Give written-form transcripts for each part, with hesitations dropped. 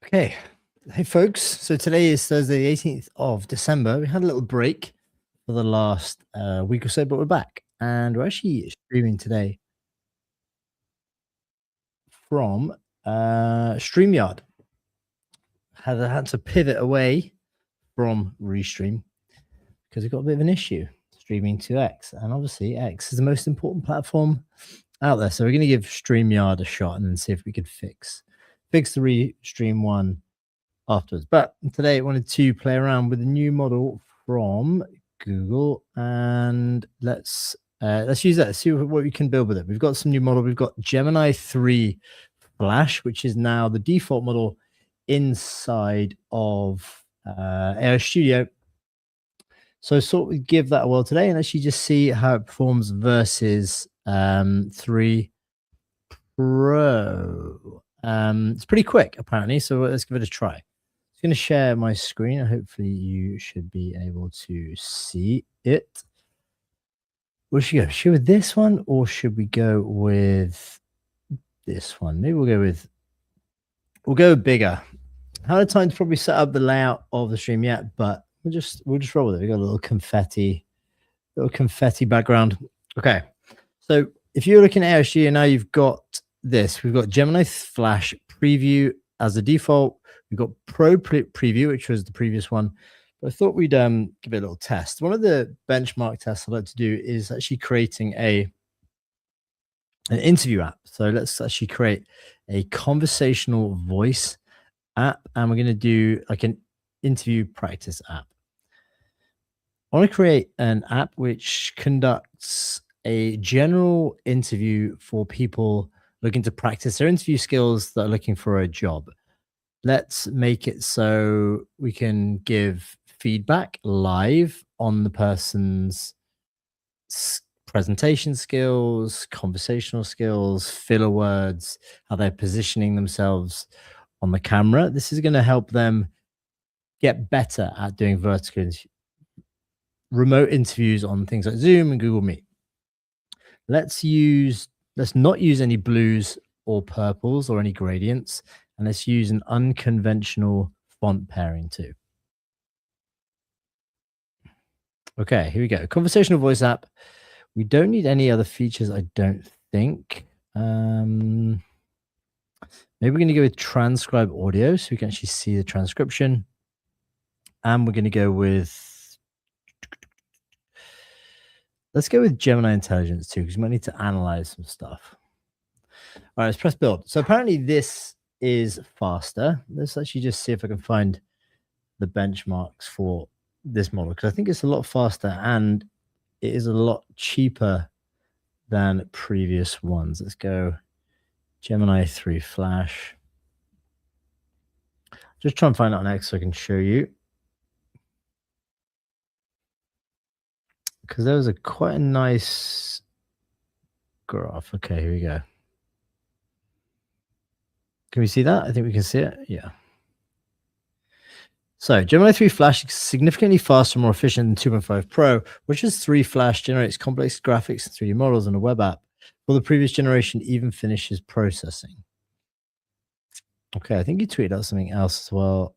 Okay. Hey, folks. So today is Thursday, the 18th of December. We had a little break for the last week or so, but we're back. And we're actually streaming today from StreamYard. Had to pivot away from Restream because we got a bit of an issue streaming to X. And obviously, X is the most important platform out there. So we're going to give StreamYard a shot and then see if we could fix the Restream one afterwards. But today I wanted to play around with a new model from Google, and let's use that. See what we can build with it. We've got some new model. We've got Gemini 3 Flash, which is now the default model inside of AI Studio. So sort of give that a whirl today, and actually just see how it performs versus 3 Pro. It's pretty quick apparently, so let's give it a try. I'm going to share my screen. Hopefully you should be able to see it. Where should we go? Should we go with this one or should we go with this one? Maybe we'll go bigger. I haven't had time to probably set up the layout of the stream yet, but we'll just roll with it. We got a little confetti background. Okay. So if you're looking at ASG now, you've got this. We've got Gemini Flash preview as a default. We've got Pro preview, which was the previous one. But I thought we'd give it a little test. One of the benchmark tests I like to do is actually creating an interview app. So let's actually create a conversational voice app, and we're going to do like an interview practice app. I want to create an app which conducts a general interview for people looking to practice their interview skills that are looking for a job. Let's make it so we can give feedback live on the person's presentation skills, conversational skills, filler words, how they're positioning themselves on the camera. This is going to help them get better at doing remote interviews on things like Zoom and Google Meet. Let's not use any blues or purples or any gradients, and let's use an unconventional font pairing too. Okay, here we go. Conversational voice app. We don't need any other features, I don't think. Maybe we're going to go with transcribe audio so we can actually see the transcription. And we're going to go with, let's go with Gemini Intelligence too, because we might need to analyze some stuff. All right, let's press build. So apparently this is faster. Let's actually just see if I can find the benchmarks for this model, because I think it's a lot faster and it is a lot cheaper than previous ones. Let's go Gemini 3 Flash. Just try and find out next so I can show you, because there was quite a nice graph. Okay, here we go. Can we see that? I think we can see it. Yeah. So Gemini 3 Flash is significantly faster and more efficient than 2.5 Pro, which is 3 Flash generates complex graphics and 3D models in a web app, while the previous generation even finishes processing. Okay, I think you tweeted out something else as well.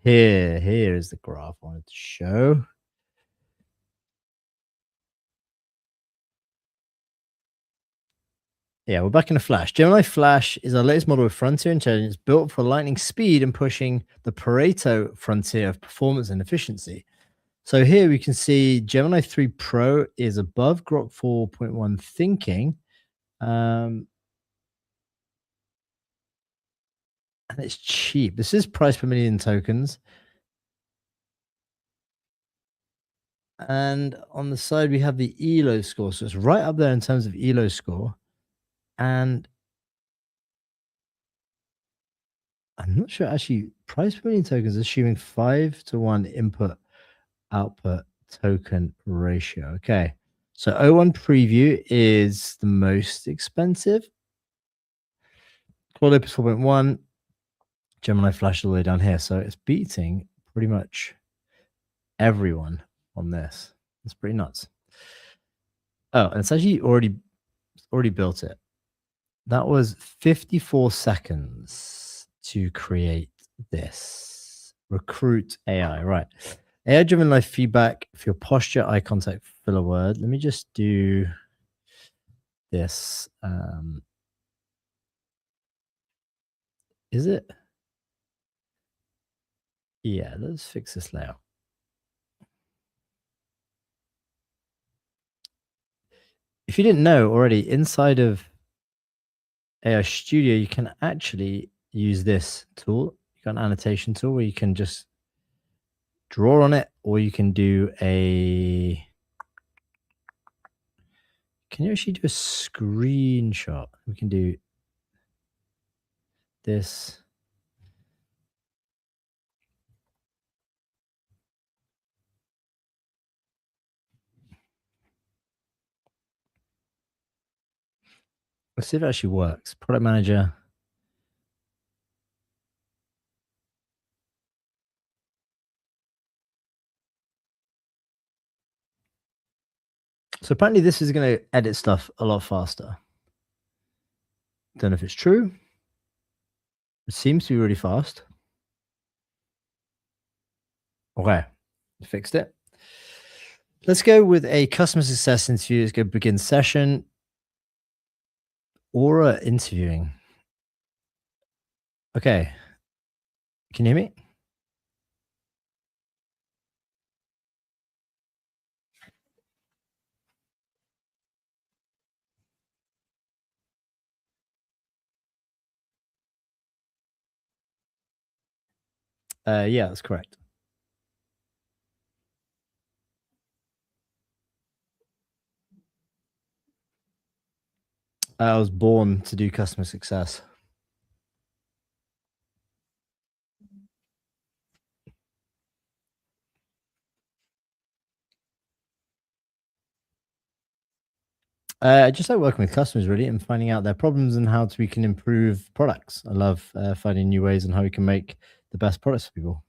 Here is the graph I wanted to show. Yeah, we're back in a Flash. Gemini Flash is our latest model of frontier intelligence built for lightning speed and pushing the Pareto frontier of performance and efficiency. So here we can see Gemini 3 Pro is above Grok 4.1 thinking. And it's cheap. This is price per million tokens. And on the side, we have the ELO score. So it's right up there in terms of ELO score. And I'm not sure actually price per million tokens, assuming 5-to-1 input output token ratio. Okay. So O1 preview is the most expensive. Claude Opus 4.1, Gemini Flash all the way down here. So it's beating pretty much everyone on this. It's pretty nuts. Oh, and it's actually already built it. That was 54 seconds to create this. Recruit AI, right. AI-driven live feedback for your posture, eye contact, filler word. Let me just do this. Is it? Yeah, let's fix this layout. If you didn't know already, inside of AI Studio, you can actually use this tool. You got an annotation tool where you can just draw on it, or you can do a. Can you actually do a screenshot? We can do this. Let's see if it actually works. Product manager. So apparently this is going to edit stuff a lot faster. Don't know if it's true. It seems to be really fast. Okay, fixed it. Let's go with a customer success interview. Let's go begin session. Aura interviewing. Okay. Can you hear me? Yeah, that's correct. I was born to do customer success. I just like working with customers really and finding out their problems and how we can improve products. I love finding new ways on how we can make the best products for people.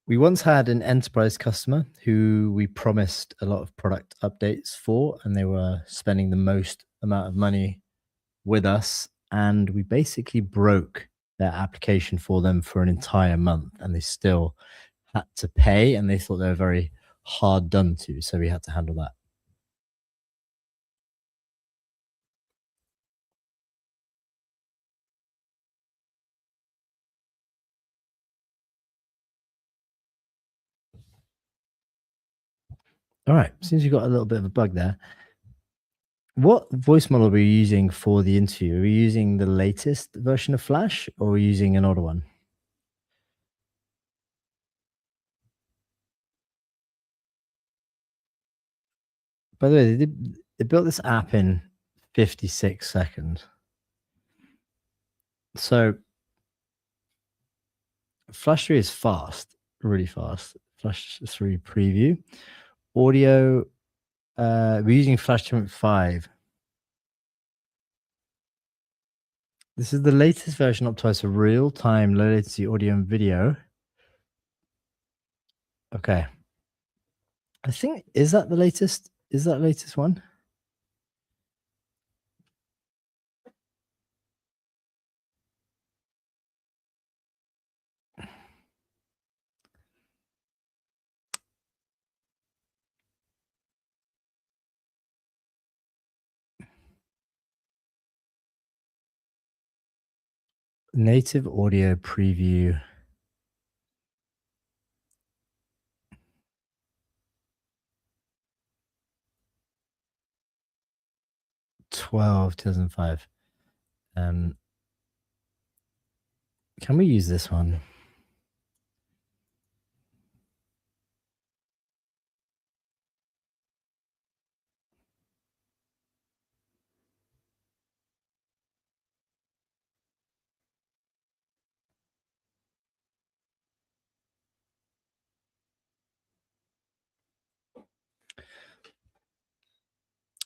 We once had an enterprise customer who we promised a lot of product updates for, and they were spending the most amount of money with us. And we basically broke their application for them for an entire month, and they still had to pay, and they thought they were very hard done to. So we had to handle that. All right. Seems you got a little bit of a bug there. What voice model were you using for the interview? Were you using the latest version of Flash or were you using an older one? By the way, they built this app in 56 seconds. So Flash 3 is fast, really fast. Flash 3 preview. Audio, we're using Flash 2.5. This is the latest version optimized for real-time low latency audio and video. Okay. I think, is that the latest? Is that the latest one? Native audio preview. 2005. Can we use this one?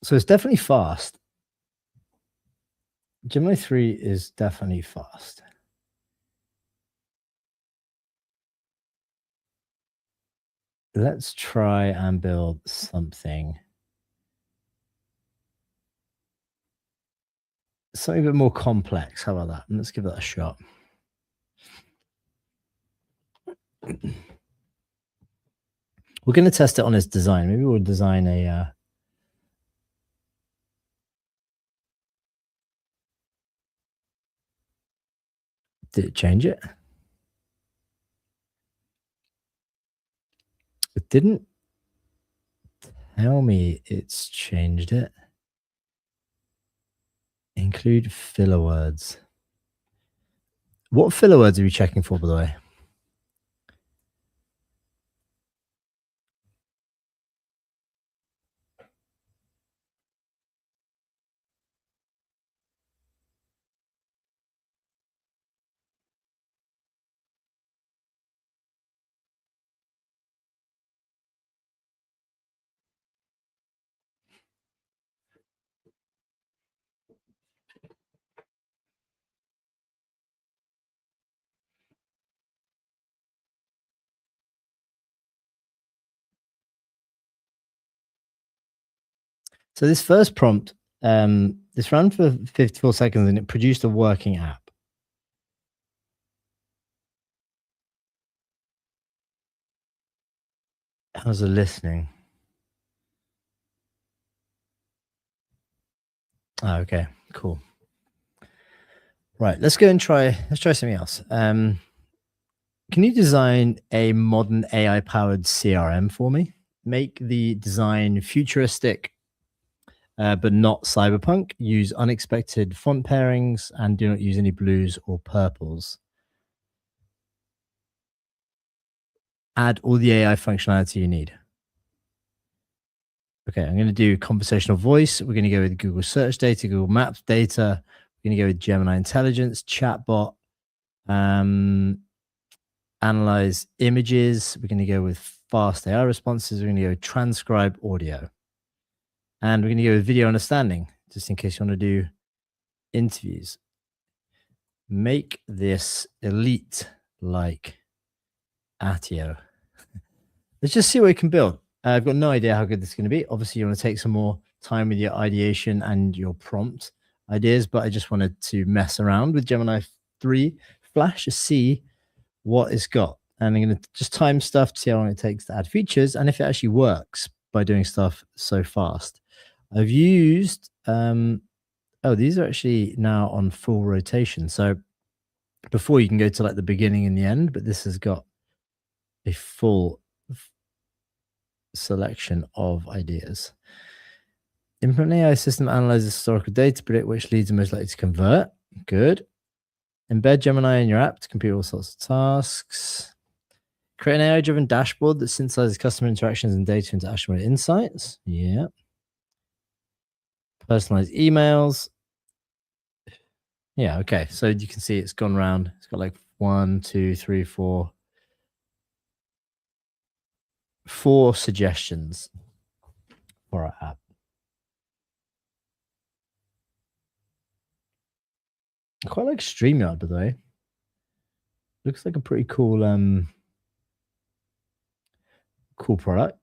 So it's definitely fast. Gemini 3 is definitely fast. Let's try and build something a bit more complex. How about that? Let's give that a shot. We're going to test it on its design. Maybe we'll design a did it change it? It didn't tell me it's changed it. Include filler words. What filler words are we checking for, by the way? So this first prompt, this ran for 54 seconds and it produced a working app. How's the listening? Oh, okay, cool. Right, let's go and let's try something else. Can you design a modern AI-powered CRM for me? Make the design futuristic, but not cyberpunk. Use unexpected font pairings and do not use any blues or purples. Add all the AI functionality you need. Okay, I'm going to do conversational voice. We're going to go with Google search data, Google Maps data. We're going to go with Gemini Intelligence, chatbot, analyze images. We're going to go with fast AI responses. We're going to go with transcribe audio. And we're going to go with video understanding, just in case you want to do interviews. Make this elite like Attio. Let's just see what we can build. I've got no idea how good this is going to be. Obviously, you want to take some more time with your ideation and your prompt ideas, but I just wanted to mess around with Gemini 3 Flash to see what it's got. And I'm going to just time stuff to see how long it takes to add features and if it actually works by doing stuff so fast. I've used, oh, these are actually now on full rotation. So before you can go to like the beginning and the end, but this has got a full selection of ideas. Implement AI system analyzes historical data to predict which leads are most likely to convert. Good. Embed Gemini in your app to complete all sorts of tasks. Create an AI-driven dashboard that synthesizes customer interactions and data into actionable insights. Yeah. Personalized emails. Yeah, okay. So you can see it's gone around. It's got like 1, 2, 3, 4 suggestions for our app. I quite like StreamYard, by the way. Looks like a pretty cool cool product.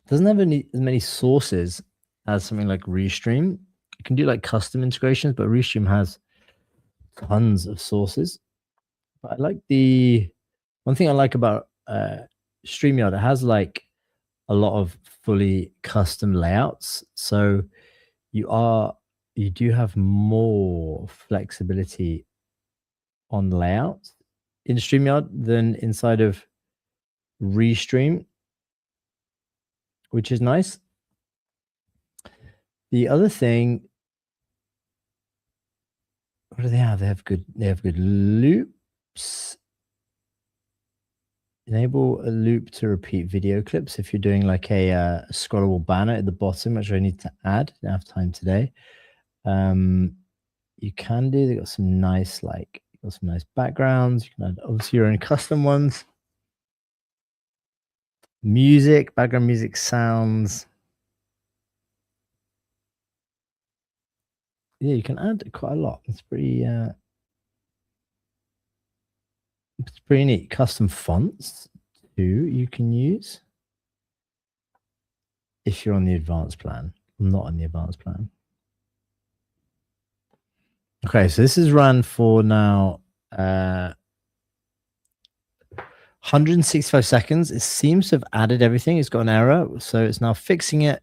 Doesn't have as many sources as something like Restream. You can do like custom integrations, but Restream has tons of sources. But I like one thing I like about StreamYard, it has like a lot of fully custom layouts. So you do have more flexibility on layout in StreamYard than inside of Restream, which is nice. The other thing, what do they have? They have good loops. Enable a loop to repeat video clips if you're doing like a scrollable banner at the bottom, which I need to add. I don't have time today. You can do. They got some nice backgrounds. You can add obviously your own custom ones. Music, background music, sounds. Yeah, you can add quite a lot. It's pretty neat. Custom fonts too you can use if you're on the advanced plan. I'm not on the advanced plan. Okay, so this is run for now 165 seconds. It seems to have added everything. It's got an error, so it's now fixing it.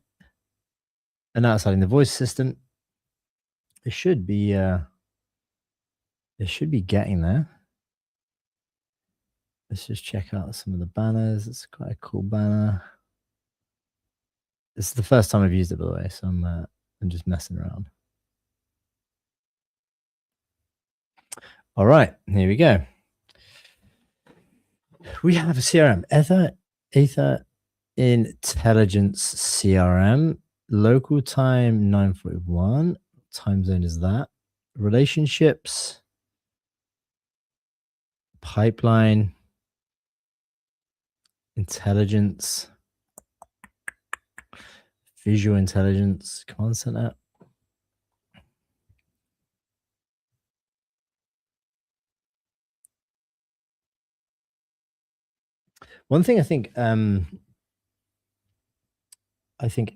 And now it's adding the voice assistant. It should be getting there. Let's just check out some of the banners. It's quite a cool banner. This is the first time I've used it, by the way, so I'm just messing around. All right, here we go. We have a CRM, Ether Intelligence CRM, local time 9:41. Time zone is that. Relationships, pipeline, intelligence, visual intelligence, command center. One thing I think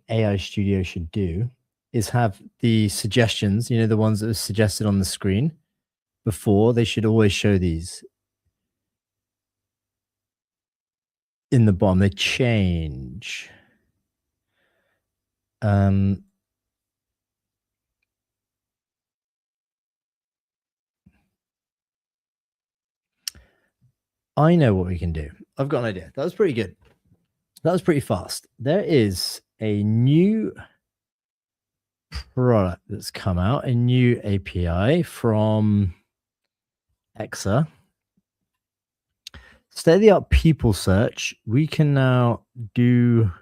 AI Studio should do is have the suggestions, the ones that are suggested on the screen before. They should always show these in the bottom. They change. I know what we can do. I've got an idea. That was pretty good. That was pretty fast. There is a new product that's come out, a new API from Exa. State of the art people search. We can now do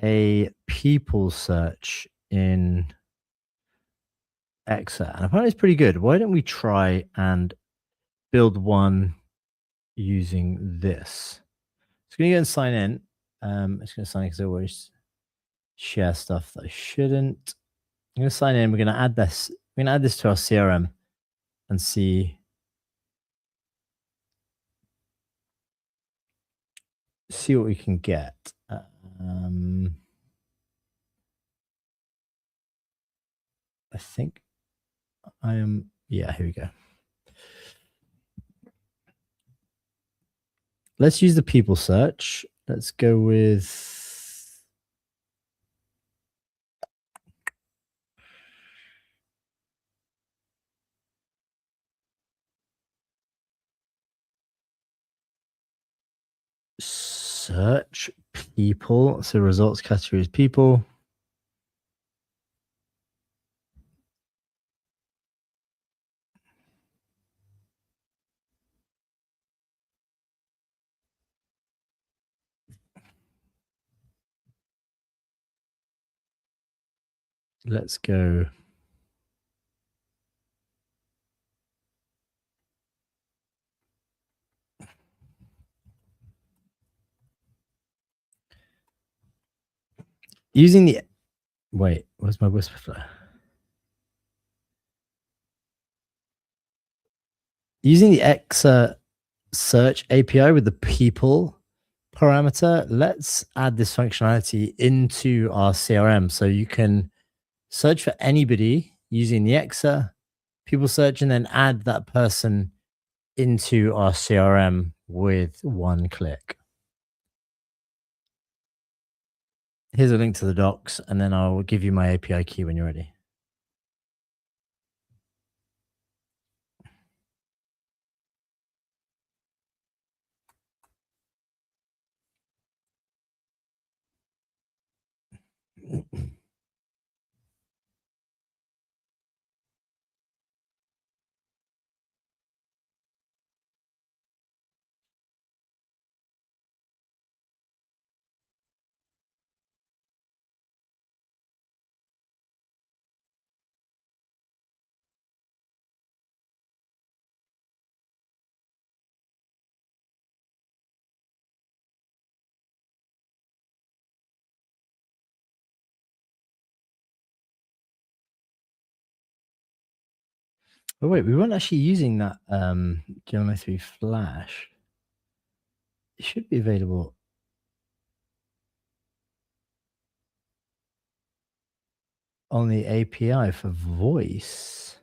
a people search in Exa, and apparently it's pretty good. Why don't we try and build one using this? It's going to go and sign in. It's going to sign in because I always share stuff that I shouldn't. I'm going to sign in. We're going to add this. We're going to add this to our CRM and see what we can get. I think I am. Yeah, here we go. Let's use the people search. Let's go with search people. So results category is people. Let's go. Using the wait, where's my Whisperflow? Using the Exa search API with the people parameter, let's add this functionality into our CRM so you can search for anybody using the Exa people search and then add that person into our CRM with one click. Here's a link to the docs, and then I'll give you my API key when you're ready. Oh wait, we weren't actually using that GLMO 3 Flash. It should be available. On the API for voice.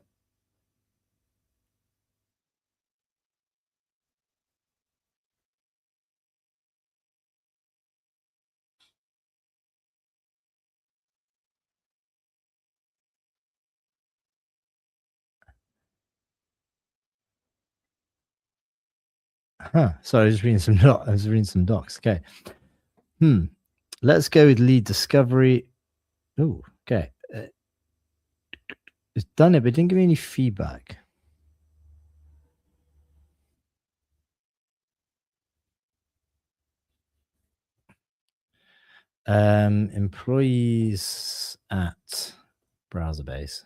Huh. Sorry, I was reading some I was reading some docs. Okay. Let's go with lead discovery. Oh, okay. It's done it, but it didn't give me any feedback. Employees at browser base.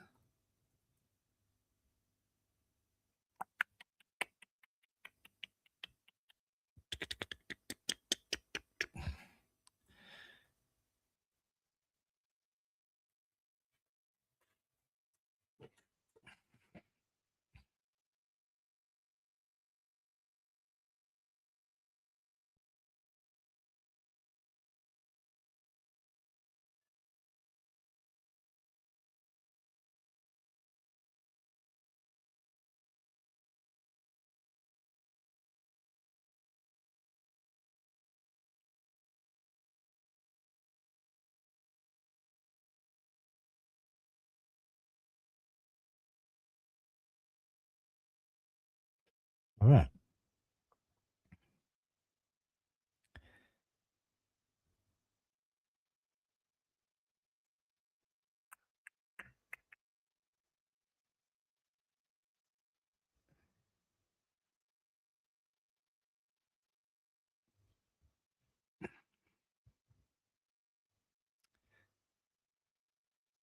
All right.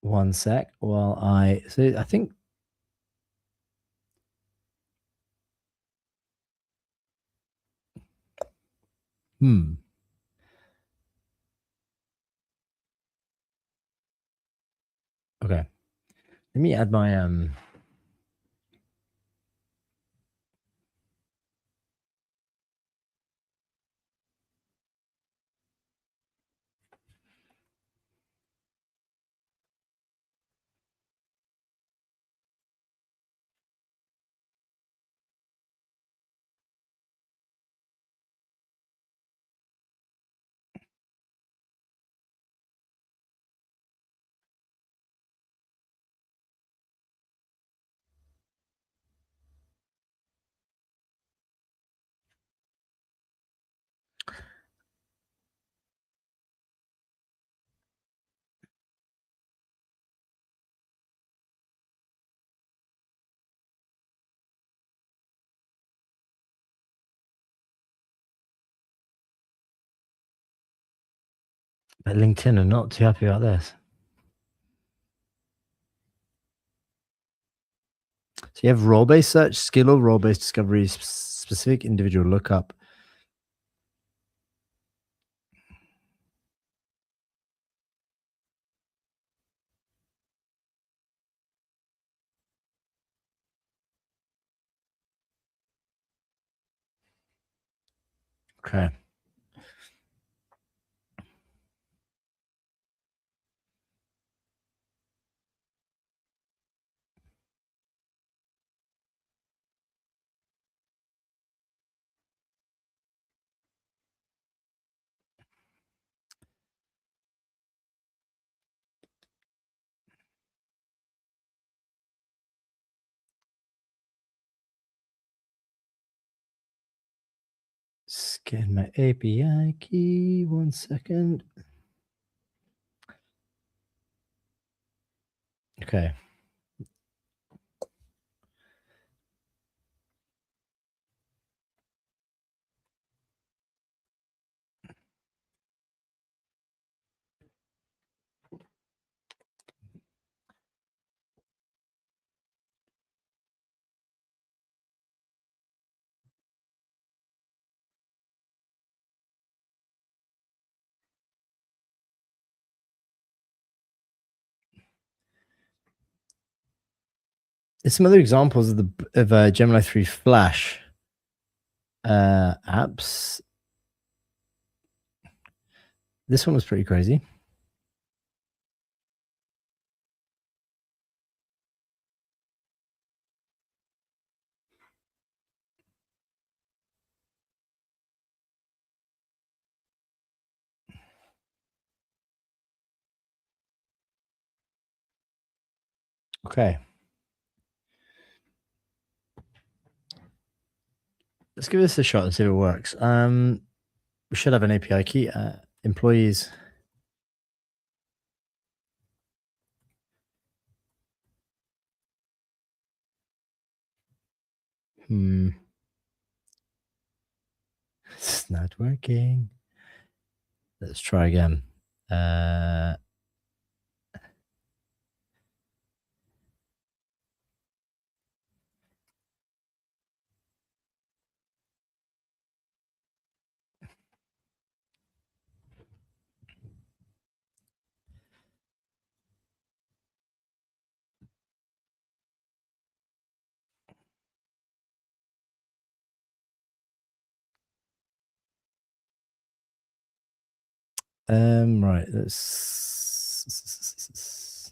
One sec while I think okay. Let me add my but LinkedIn are not too happy about this. So you have role-based search, skill or role-based discovery, specific individual lookup. Okay. Scan my API key. 1 second. Okay. There's some other examples of Gemini 3 Flash apps. This one was pretty crazy. Okay. Let's give this a shot and see if it works. We should have an API key. Employees. It's not working. Let's try again. Right. Let's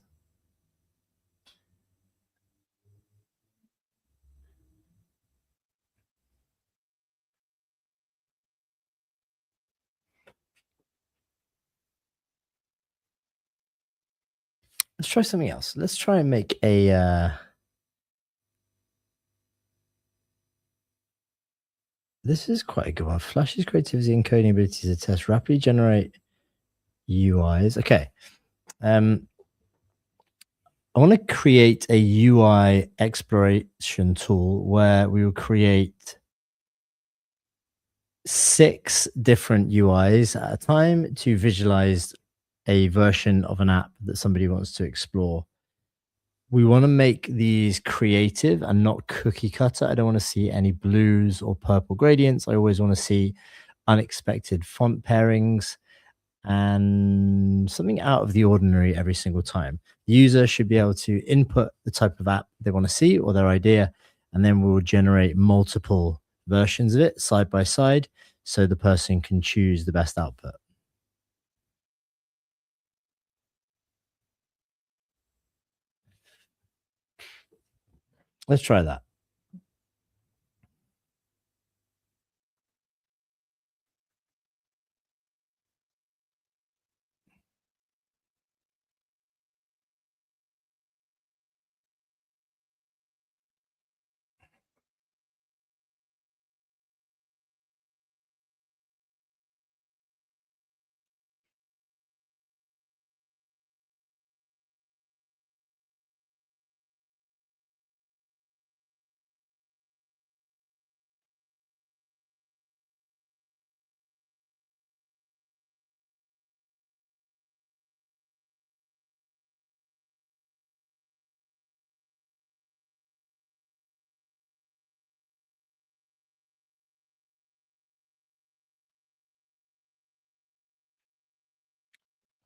try something else. Let's try and make a. This is quite a good one. Flash's creativity and coding abilities to test rapidly generate UIs. Okay. I want to create a UI exploration tool where we will create 6 different UIs at a time to visualize a version of an app that somebody wants to explore. We want to make these creative and not cookie cutter. I don't want to see any blues or purple gradients. I always want to see unexpected font pairings and something out of the ordinary every single time. The user should be able to input the type of app they want to see or their idea, and then we'll generate multiple versions of it side by side so the person can choose the best output. Let's try that.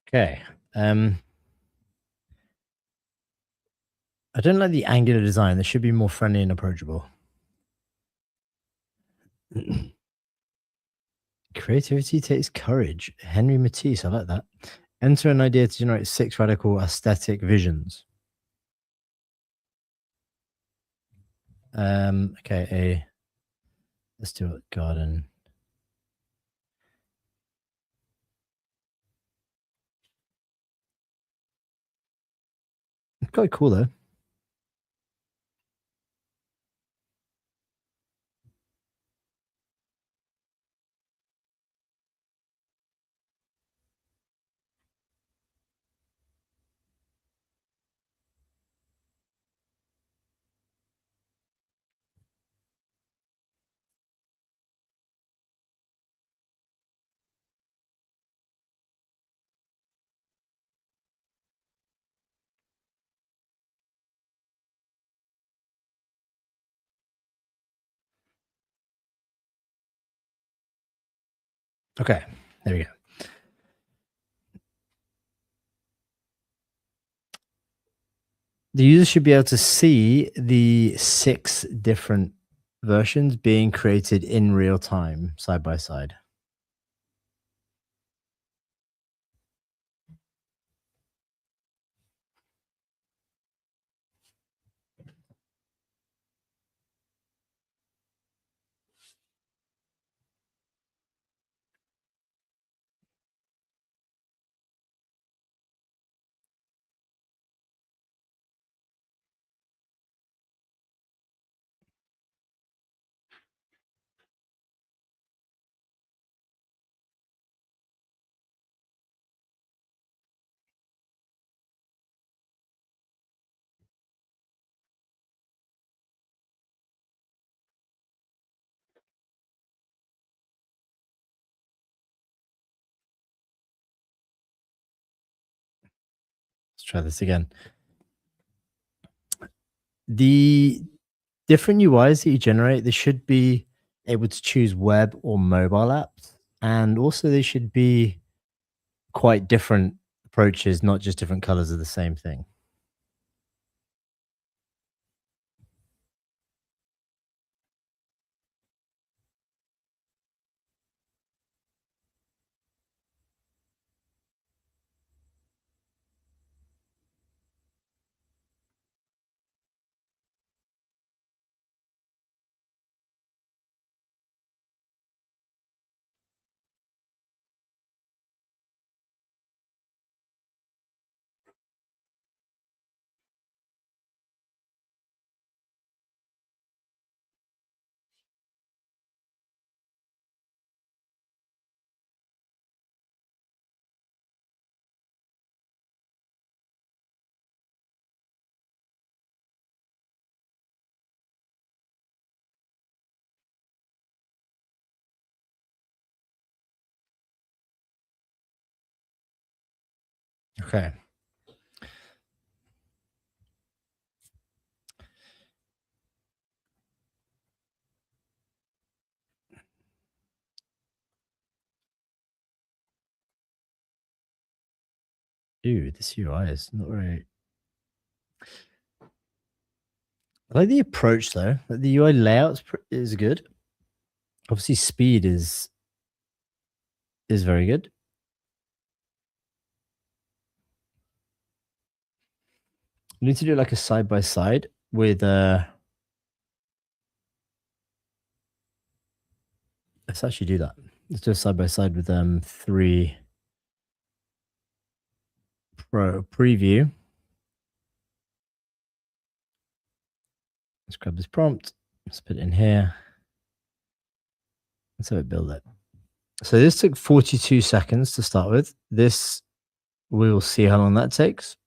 Okay. I don't like the angular design. This should be more friendly and approachable. Creativity takes courage. Henry Matisse, I like that. Enter an idea to generate 6 radical aesthetic visions. Okay, let's do it. Garden. It's quite cool though. Okay, there we go. The user should be able to see the 6 different versions being created in real time, side by side. Let's try this again. The different UIs that you generate, they should be able to choose web or mobile apps. And also they should be quite different approaches, not just different colors of the same thing. Okay. Dude, this UI is not very. I like the approach though. Like the UI layout is good. Obviously, speed is very good. You need to do like a side by side with let's actually do that. Let's do a side by side with 3 Pro preview. Let's grab this prompt. Let's put it in here. Let's have it build it. So this took 42 seconds to start with. This, we will see how long that takes.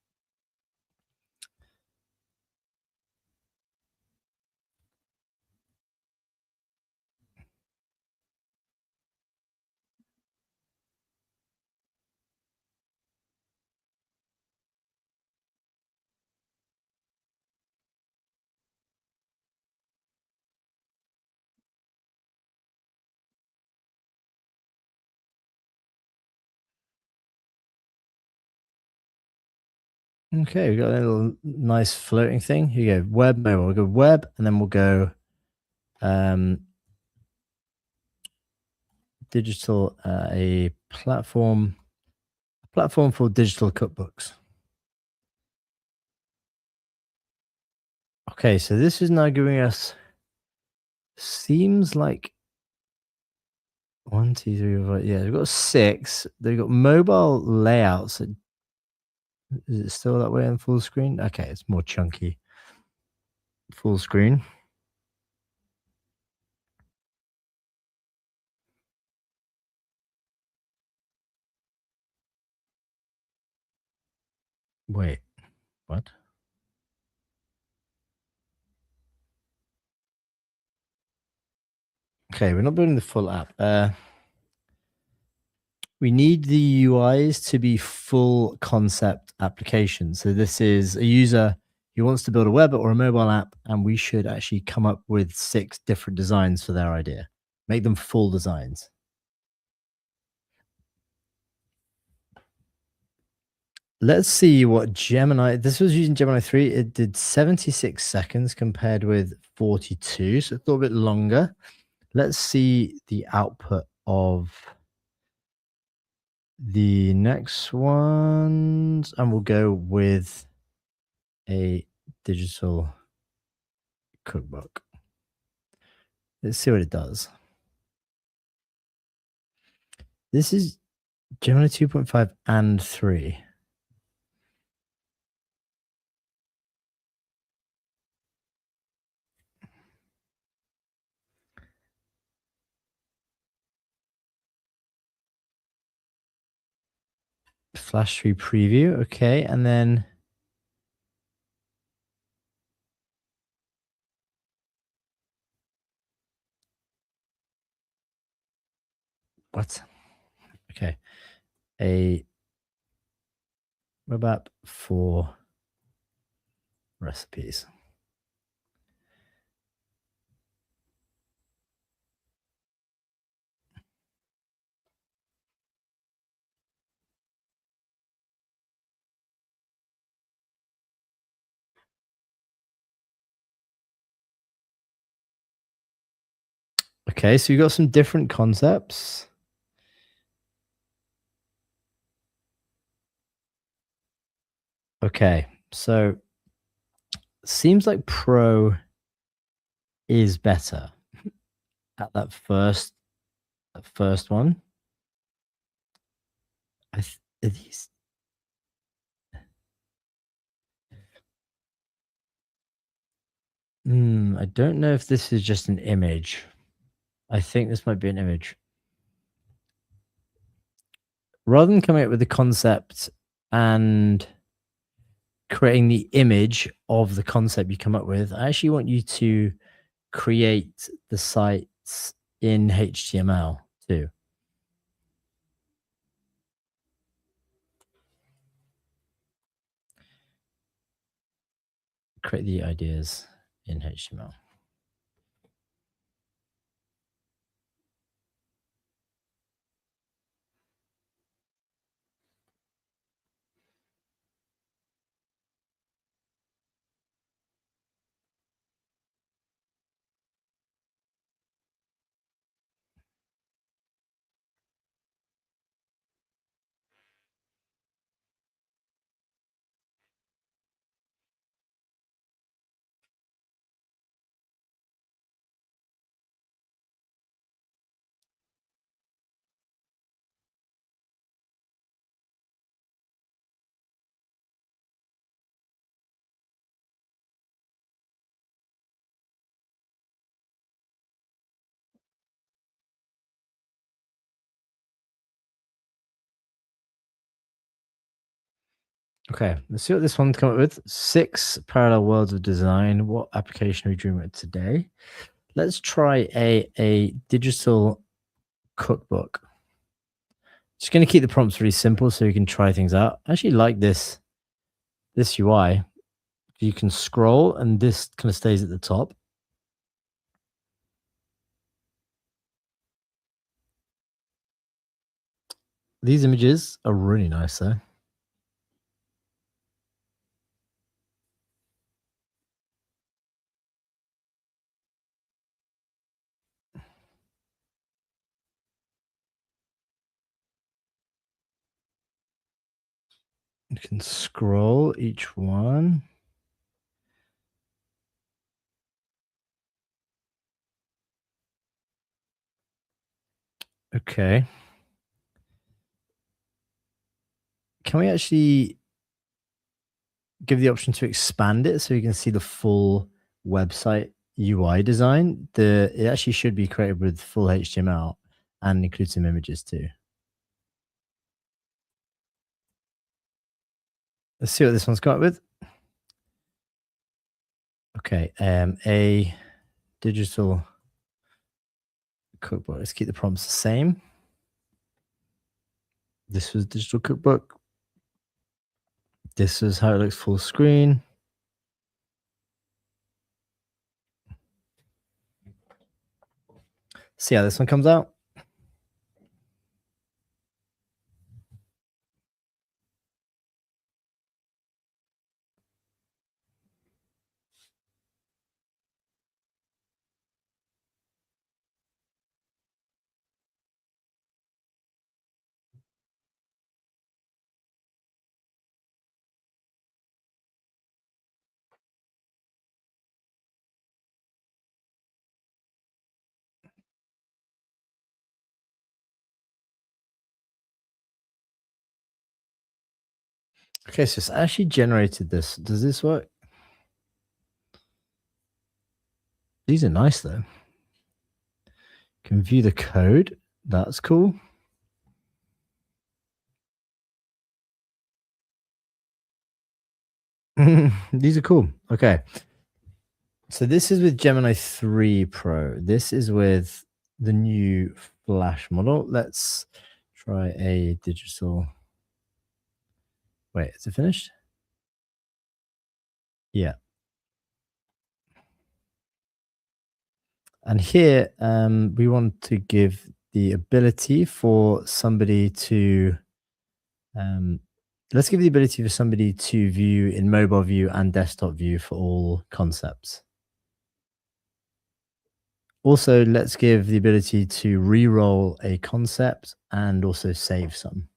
Okay, we got a little nice floating thing. Here you go. Web, mobile. We'll go web, and then we'll go digital, a platform for digital cookbooks. Okay, so this is now giving us, seems like 1, 2, 3, 4. Yeah, we've got 6. They've got mobile layouts. Is it still that way on full screen? Okay, it's more chunky. Full screen. Wait, what? Okay, we're not building the full app. We need the UIs to be full concept applications. So this is a user who wants to build a web or a mobile app, and we should actually come up with 6 different designs for their idea. Make them full designs. Let's see what Gemini. This was using Gemini 3. It did 76 seconds compared with 42, so it's a little bit longer. Let's see the output of the next ones, and we'll go with a digital cookbook. Let's see what it does. This is Gemini 2.5 and 3. Flash 3 preview. Okay, and then what? Okay, a web app for recipes. Okay, so you've got some different concepts. Okay, so seems like Pro is better at that first one. Are these? I don't know if this is just an image. I think this might be an image. Rather than coming up with the concept and creating the image of the concept you come up with, I actually want you to create the sites in HTML too. Create the ideas in HTML. Okay, let's see what this one's come up with. 6 parallel worlds of design. What application are we dreaming of today? Let's try a digital cookbook. Just going to keep the prompts really simple so you can try things out. I actually like this UI. You can scroll and this kind of stays at the top. These images are really nice though. You can scroll each one. Okay. Can we actually give the option to expand it so you can see the full website UI design? It actually should be created with full HTML and include some images too. Let's see what this one's got with. Okay, a digital cookbook. Let's keep the prompts the same. This was digital cookbook. This is how it looks full screen. See how this one comes out. Okay, so it's actually generated this. Does this work? These are nice though. Can view the code. That's cool. These are cool. Okay. So this is with Gemini 3 Pro. This is with the new Flash model. Let's try a digital. Wait, is it finished? Yeah. And here we want to give the ability for somebody to let's give the ability for somebody to view in mobile view and desktop view for all concepts. Also, let's give the ability to re-roll a concept and also save some.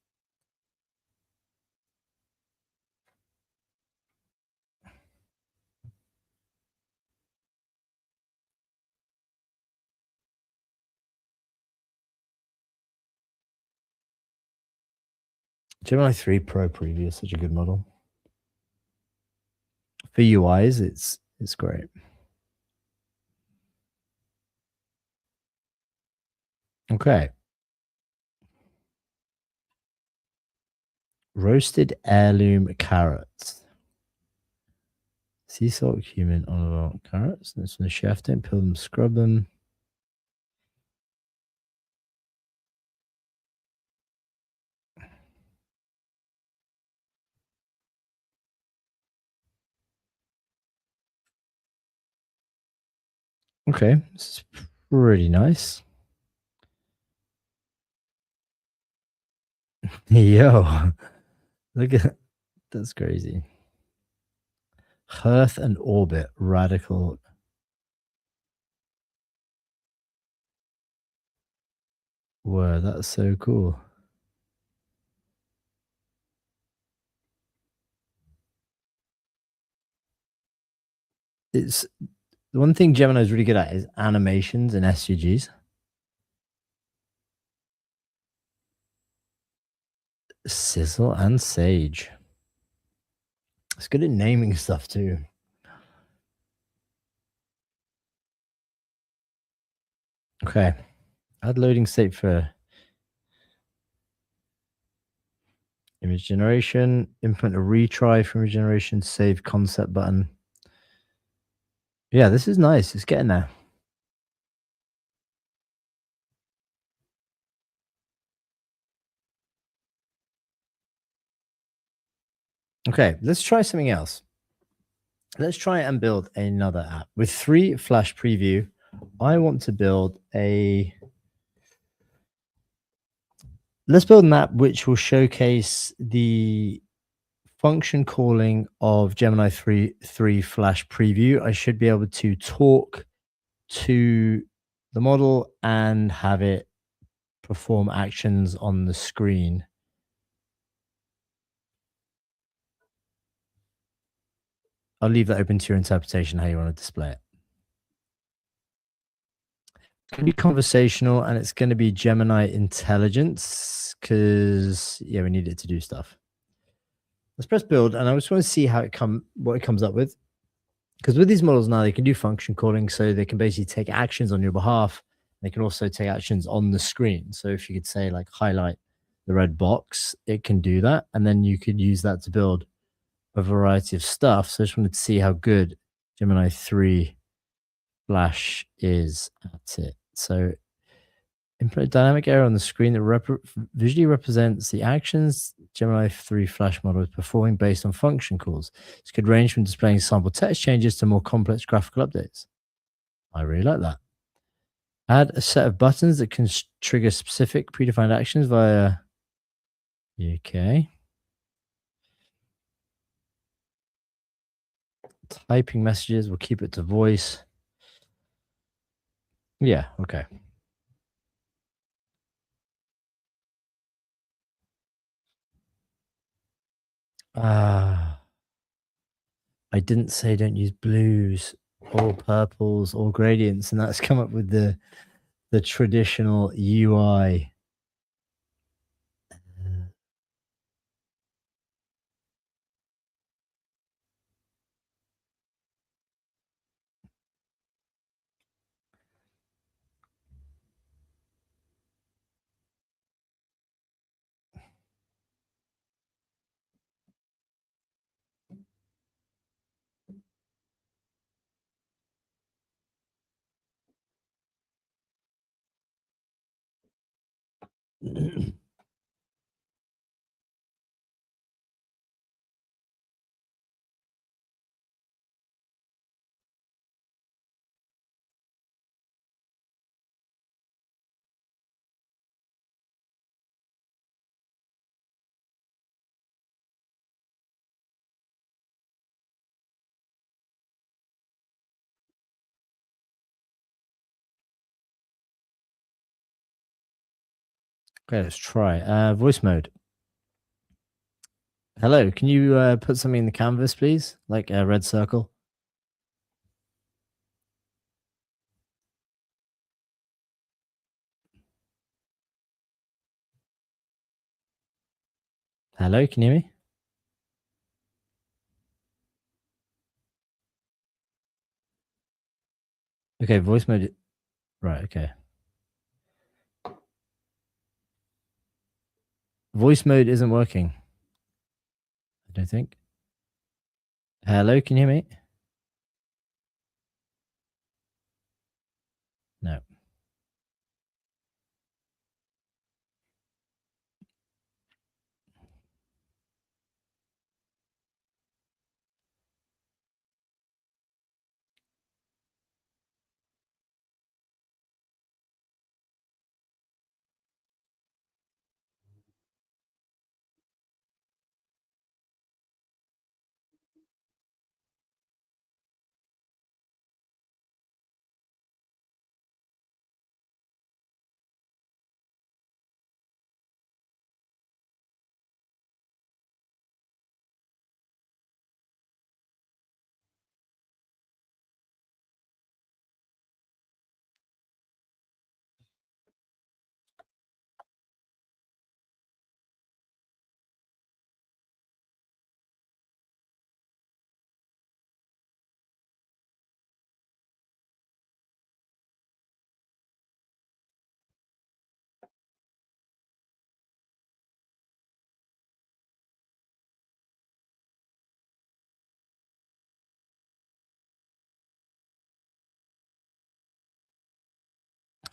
Gemini 3 Pro Preview is such a good model. For UIs, it's great. Okay. Roasted heirloom carrots. Sea salt, cumin, olive oil, carrots. That's from the chef. Don't peel them, scrub them. Okay, this is pretty nice. Yo, look at that's crazy. Earth and orbit, radical. Whoa, that's so cool. It's the one thing Gemini is really good at is animations and SVGs. Sizzle and Sage. It's good at naming stuff too. Okay. Add loading state for image generation. Implement a retry for image generation. Save concept button. Yeah, this is nice. It's getting there. Okay, let's try something else. Let's try and build another app. With 3 Flash Preview, I want to build a... Let's build an app which will showcase the function calling of Gemini 3 Flash Preview. I should be able to talk to the model and have it perform actions on the screen. I'll leave that open to your interpretation, how you want to display it. It's going to be conversational and it's going to be Gemini Intelligence because, yeah, we need it to do stuff. Let's press build and I just want to see how what it comes up with. Because with these models now, they can do function calling, so they can basically take actions on your behalf. They can also take actions on the screen. So if you could say like highlight the red box, it can do that. And then you could use that to build a variety of stuff. So I just wanted to see how good Gemini 3 Flash is at it. So input a dynamic arrow on the screen that visually represents the actions Gemini 3 Flash model is performing based on function calls. This could range from displaying sample text changes to more complex graphical updates. I really like that. Add a set of buttons that can trigger specific predefined actions via... Okay. Typing messages, we'll keep it to voice. Yeah, okay. I didn't say don't use blues or purples or gradients, and that's come up with the traditional UI. Okay, let's try. Voice mode. Hello, can you put something in the canvas, please? Like a red circle? Hello, can you hear me? Okay, voice mode. Right, okay. Voice mode isn't working. I don't think. Hello, can you hear me? No.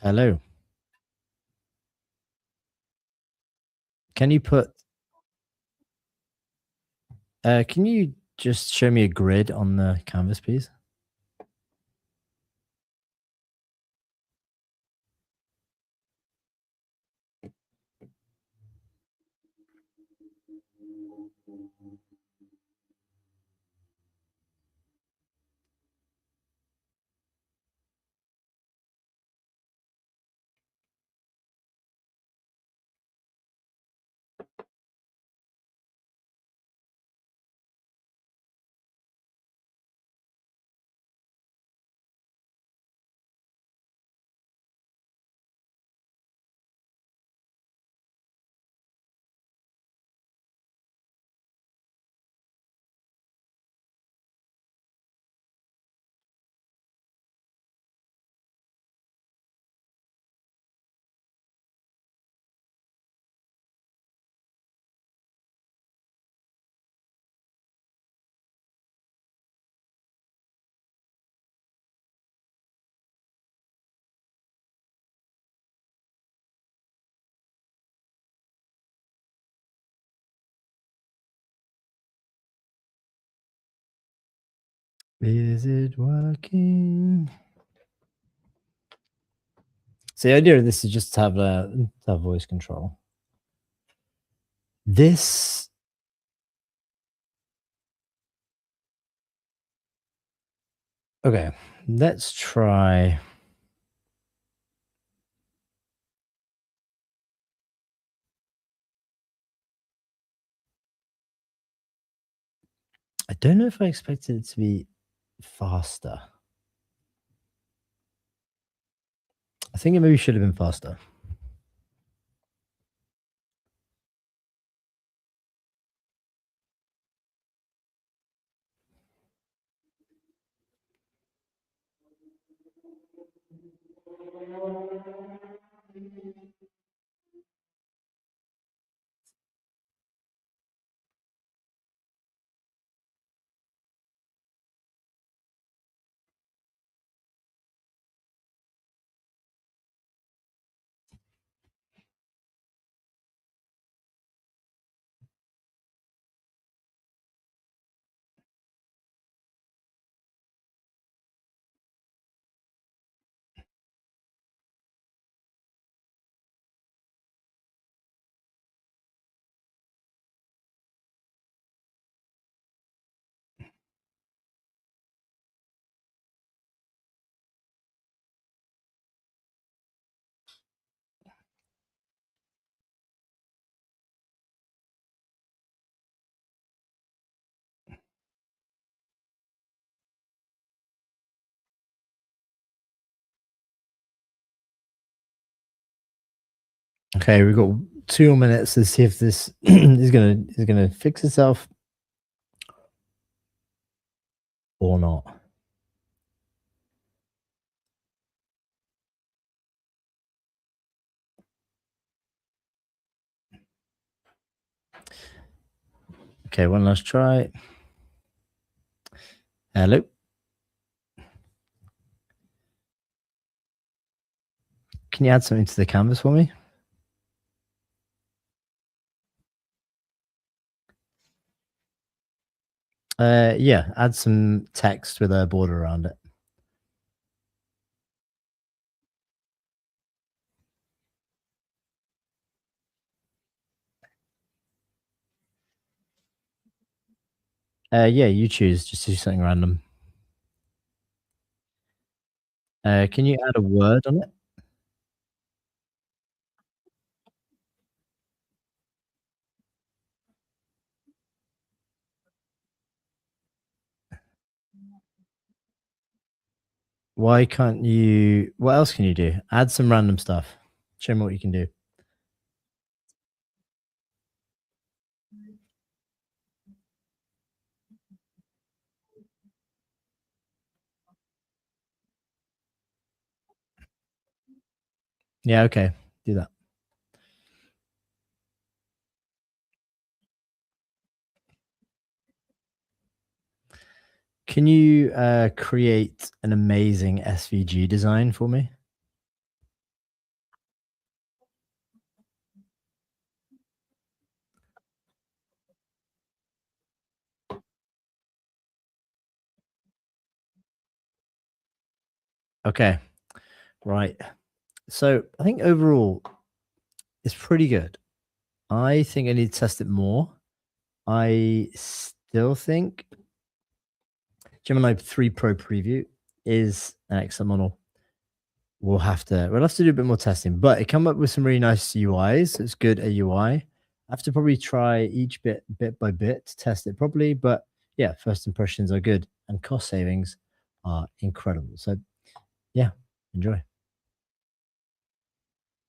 Hello. Can you put can you just show me a grid on the canvas, please? Is it working? So the idea of this is just to have voice control. This okay, let's try. I don't know if I expected it to be faster. I think it maybe should have been faster. Okay, we've got 2 minutes to see if this is gonna fix itself or not. Okay, one last try. Hello. Can you add something to the canvas for me? Yeah, add some text with a border around it. Yeah, you choose. Just do something random. Can you add a word on it? Why can't you? What else can you do? Add some random stuff. Show me what you can do. Yeah, okay. Do that. Can you create an amazing SVG design for me? Okay, right. So I think overall it's pretty good. I think I need to test it more. I still think Gemini 3 Pro Preview is an excellent model. We'll have to do a bit more testing, but it come up with some really nice UIs. So it's good at UI. I have to probably try each bit by bit to test it properly. But yeah, first impressions are good and cost savings are incredible. So yeah, enjoy.